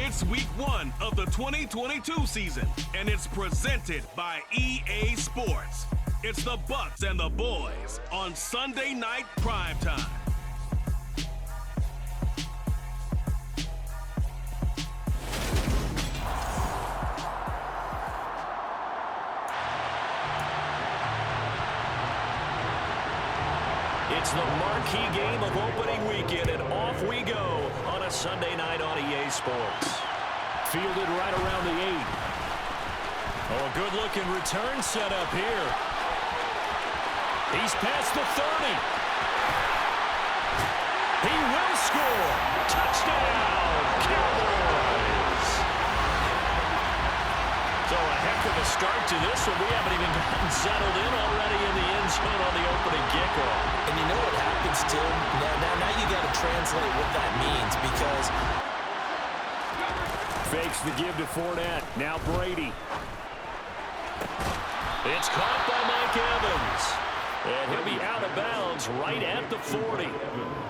It's week 1 of the 2022 season, and it's presented by EA Sports. It's the Bucs and the boys on Sunday Night Primetime. It's the marquee game of opening weekend, and off we go on a Sunday night on EA Sports. Fielded right around the 8. Oh, a good-looking return set up here. He's past the 30. He will score. Touchdown, Cowboys. So a heck of a start to this one. We haven't even gotten settled in already in the end zone on the opening kickoff. And you know what happens, Tim? Now you got to translate what that means, because fakes the give to Fournette. Now Brady. It's caught by Mike Evans. And he'll be out of bounds right at the 40.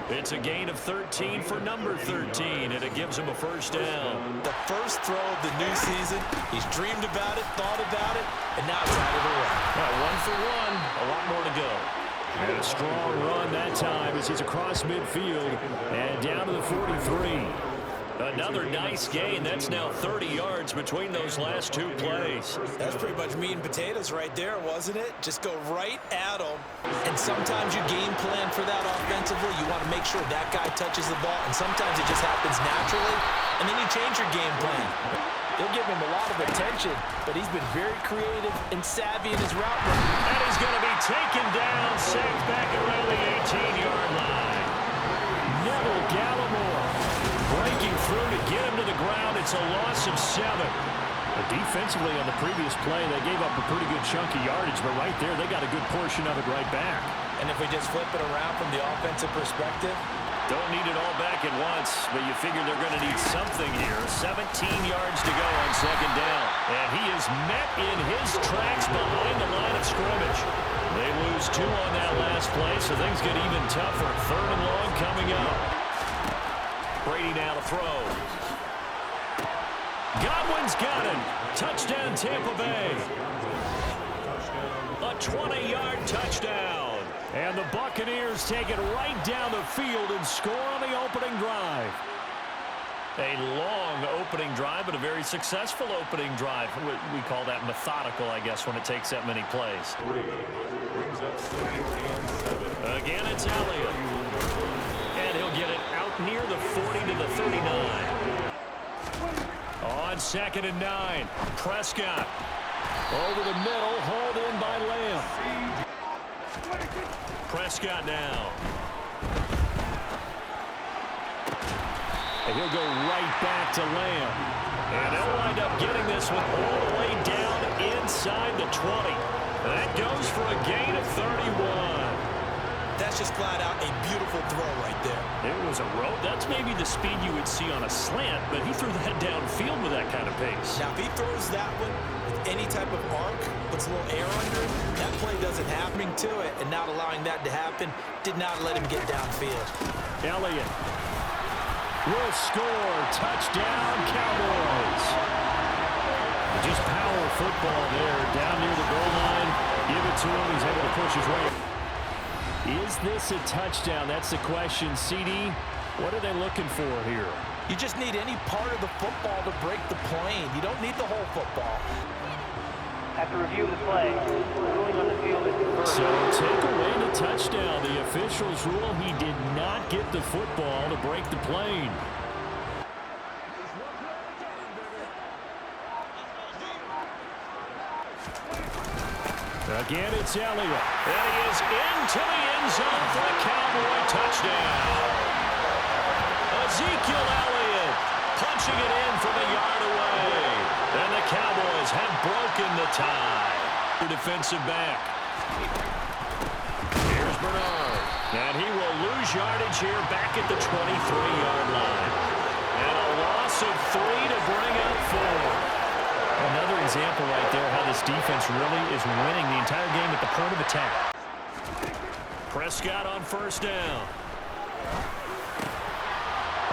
It's a gain of 13 for number 13, and it gives him a first down. The first throw of the new season, he's dreamed about it, thought about it, and now it's out of the way. Well, 1 for 1, a lot more to go. And a strong run that time as he's across midfield and down to the 43. Another nice gain. That's now 30 yards between those last two plays. That's pretty much meat and potatoes right there, wasn't it? Just go right at them. And sometimes you game plan for that offensively. You want to make sure that guy touches the ball, and sometimes it just happens naturally, and then you change your game plan. They'll give him a lot of attention, but he's been very creative and savvy in his route running. And he's going to be taken down, sacked back around the 18-yard line. Neville Gallimore breaking through to get him to the ground. It's a loss of 7. But defensively on the previous play, they gave up a pretty good chunk of yardage, but right there, they got a good portion of it right back. And if we just flip it around from the offensive perspective, don't need it all back at once, but you figure they're going to need something here. 17 yards to go on second down. And he is met in his tracks behind the line of scrimmage. They lose 2 on that last play, so things get even tougher. 3rd and long coming up. Brady now to throw. Godwin's got him. Touchdown, Tampa Bay. A 20-yard touchdown. And the Buccaneers take it right down the field and score on the opening drive. A long opening drive, but a very successful opening drive. We call that methodical, I guess, when it takes that many plays. Again, it's Elliott. And he'll get it out near the 40 to the 39. On 2nd and 9, Prescott. Over the middle, hauled in by Lamb. Prescott now. And he'll go right back to Lamb. And they'll wind up getting this one all the way down inside the 20. That goes for a gain of 31. that's just flat out a beautiful throw right there. It was a rope. That's maybe the speed you would see on a slant, but he threw that downfield with that kind of pace. Now, if he throws that one with any type of arc, puts a little air under it, that play doesn't happen to it, and not allowing that to happen did not let him get downfield. Elliott will score. Touchdown, Cowboys. Just power football there, down near the goal line. Give it to him. He's able to push his way. Is this a touchdown? That's the question. CD, what are they looking for here? You just need any part of the football to break the plane. You don't need the whole football. After review of the play, ruling on the field is confirmed. So take away the touchdown. The officials rule he did not get the football to break the plane. Again, it's Elliott. And he is into the end zone for a Cowboy touchdown. Ezekiel Elliott punching it in from a yard away. And the Cowboys have broken the tie. Defensive back. Here's Bernard. And he will lose yardage here back at the 23-yard line. And a loss of 3 to bring up 4. Another example right there how this defense really is winning the entire game at the point of attack. Prescott on first down.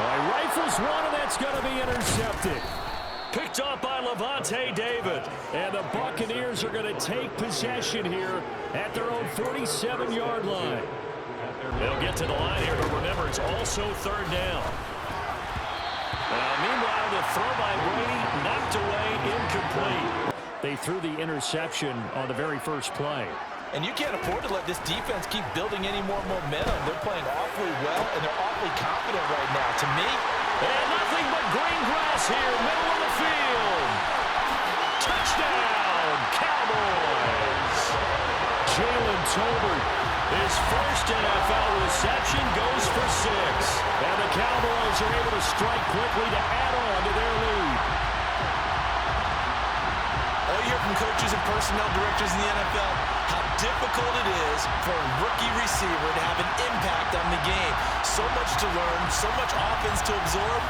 He rifles one, and that's going to be intercepted. Picked off by Levante David. And the Buccaneers are going to take possession here at their own 47-yard line. They'll get to the line here, but remember, it's also third down. Meanwhile, the throw by Brady knocked away, incomplete. They threw the interception on the very first play. And you can't afford to let this defense keep building any more momentum. They're playing awfully well, and they're awfully confident right now. To me, and nothing but green grass here, middle of the field. Touchdown, Cowboys. Jalen Tolbert, his first NFL reception, goes for 6. And the Cowboys are able to strike quickly to add on to their lead. All you hear from coaches and personnel directors in the NFL, how difficult it is for a rookie receiver to have an impact on the game. So much to learn, so much offense to absorb.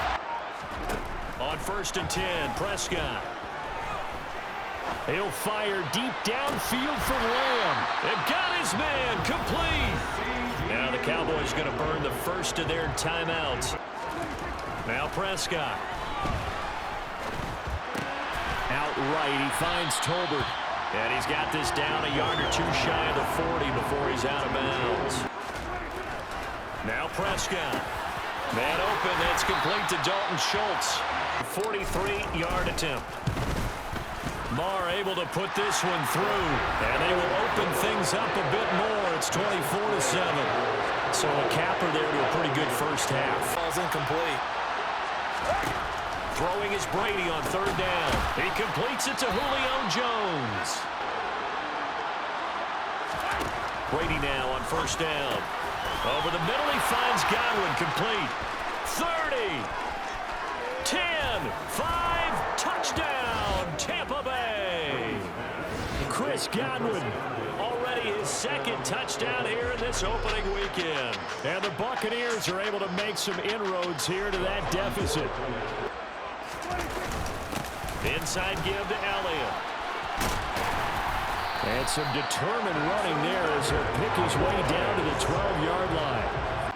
On 1st and 10, Prescott. He'll fire deep downfield from Lamb. They've got his man complete. Now the Cowboys going to burn the first of their timeouts. Now Prescott. Outright, he finds Tolbert. And he's got this down a yard or 2 shy of the 40 before he's out of bounds. Now Prescott. Man open, that's complete to Dalton Schultz. 43-yard attempt. Marr able to put this one through. And they will open things up a bit more. It's 24-7. So a capper there to a pretty good first half. Ball's incomplete. Throwing is Brady on 3rd down. He completes it to Julio Jones. Brady now on 1st down. Over the middle, he finds Godwin complete. 30, 10, 5, touchdown, Tampa Bay. Chris Godwin, already his 2nd touchdown here in this opening weekend. And the Buccaneers are able to make some inroads here to that deficit. Inside give to Elliott. And some determined running there as he'll pick his way down to the 12-yard line.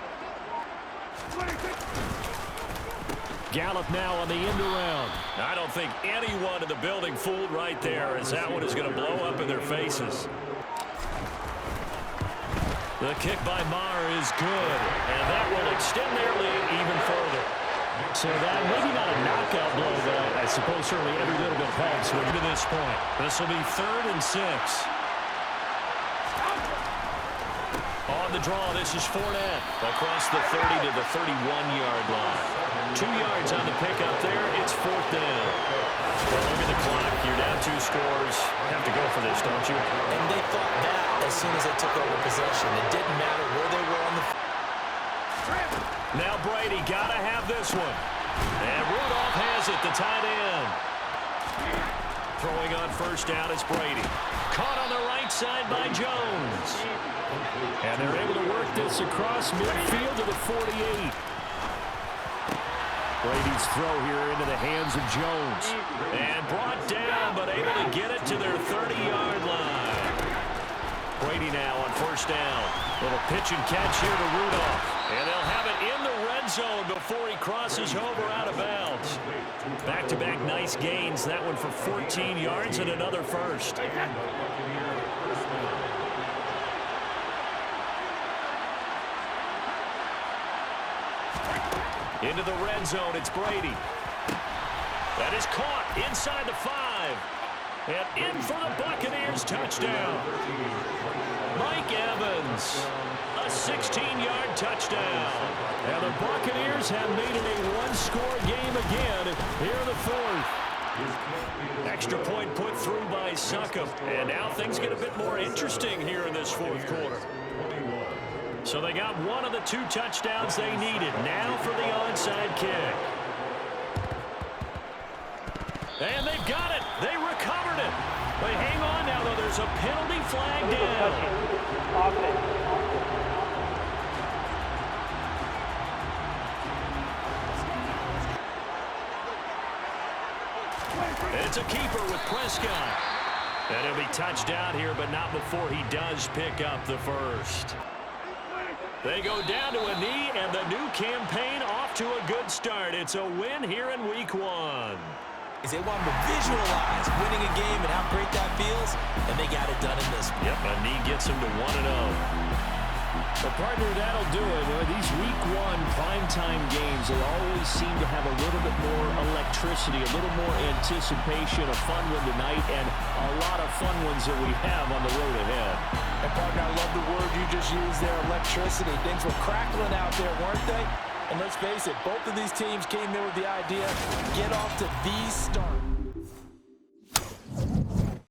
Gallup now on the end around. I don't think anyone in the building fooled right there, as that one is going to blow up in their faces. The kick by Marr is good, and that will extend their lead even further. So that maybe not a knockout blow, but I suppose certainly every little bit helps when to this point. This will be 3rd and 6. On the draw, this is Fournette across the 30 to the 31-yard line. 2 yards on the pickup there. It's 4th down. Well, look at the clock. You're down 2 scores. Have to go for this, don't you? And they thought that as soon as they took over possession. It didn't matter where they were on the field. Now Brady got to have this one. And Rudolph has it, the tight end. Throwing on 1st down is Brady. Caught on the right side by Jones. And they're able to work this across midfield to the 48. Brady's throw here into the hands of Jones. And brought down, but able to get it to their 30-yard line. Brady now on 1st down. Little pitch and catch here to Rudolph. And they'll have it in the red zone before he crosses over out of bounds. Back-to-back nice gains. That one for 14 yards and another first. Into the red zone, it's Brady. That is caught inside the 5. And in for the Buccaneers touchdown. Mike Evans, a 16-yard touchdown. And the Buccaneers have made it a 1-score game again here in the 4th. Extra point put through by Succop. And now things get a bit more interesting here in this 4th quarter. So they got one of the 2 touchdowns they needed. Now for the onside kick. And they've got it. They recovered it. But hang on now, though. There's a penalty flag down. It's a keeper with Prescott. And he'll be touched out here, but not before he does pick up the first. They go down to a knee, and the new campaign off to a good start. It's a win here in Week 1. They want to visualize winning a game and how great that feels, and they got it done in this one. Yep, a knee gets them to 1-0. But, partner, that'll do it. These Week 1 primetime games, they always seem to have a little bit more electricity, a little more anticipation, a fun one tonight, and a lot of fun ones that we have on the road ahead. And, partner, I love the word you just used there, electricity. Things were crackling out there, weren't they? And let's face it, both of these teams came in with the idea, get off to these starts.